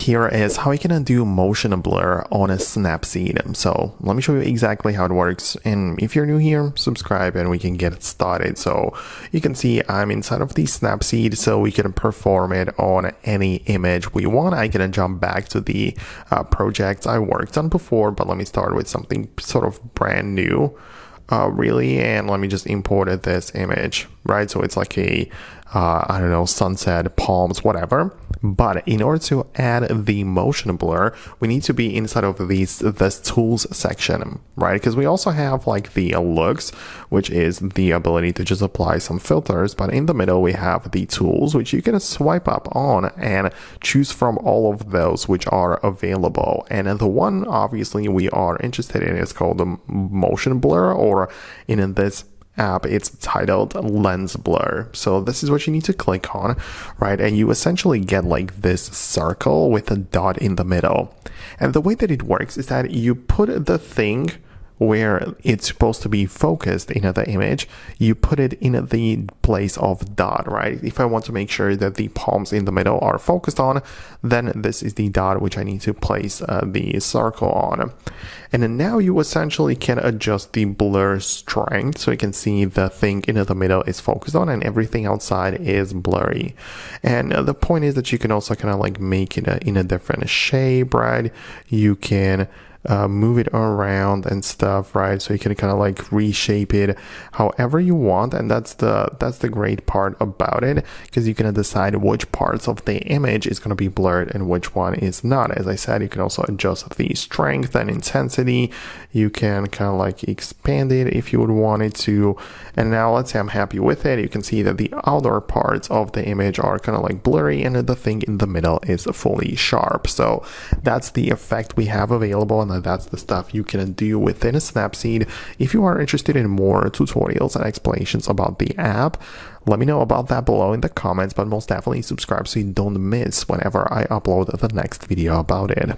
here is how you can do motion blur on a Snapseed. So let me show you exactly how it works. And if you're new here, subscribe and we can get started. So you can see I'm inside of the Snapseed, so we can perform it on any image we want. I can jump back to the projects I worked on before, but let me start with something sort of brand new. Really, and let me just import this image, right? So it's like a I don't know, sunset, palms, whatever. But in order to add the motion blur, we need to be inside of this tools section, right? Because we also have like the looks, which is the ability to just apply some filters. But in the middle, we have the tools, which you can swipe up on and choose from all of those which are available. And the one obviously we are interested in is called the motion blur, or in this app it's titled lens blur. So this is what you need to click on, right? And you essentially get like this circle with a dot in the middle. And the way that it works is that you put the thing where it's supposed to be focused in the image, you put it in the place of dot, right? If I want to make sure that the palms in the middle are focused on, then this is the dot which I need to place the circle on. And then now you essentially can adjust the blur strength, so you can see the thing in the middle is focused on and everything outside is blurry. And the point is that you can also kind of like make it in a different shape, right? You can move it around and stuff, right? So you can kind of like reshape it however you want, and that's the great part about it, because you can decide which parts of the image is going to be blurred and which one is not. As I said, you can also adjust the strength and intensity. You can kind of like expand it if you would want it to. And now let's say I'm happy with it. You can see that the outer parts of the image are kind of like blurry and the thing in the middle is fully sharp. So that's the effect we have available, and that's the stuff you can do within a Snapseed. If you are interested in more tutorials and explanations about the app, let me know about that below in the comments, but most definitely subscribe so you don't miss whenever I upload the next video about it.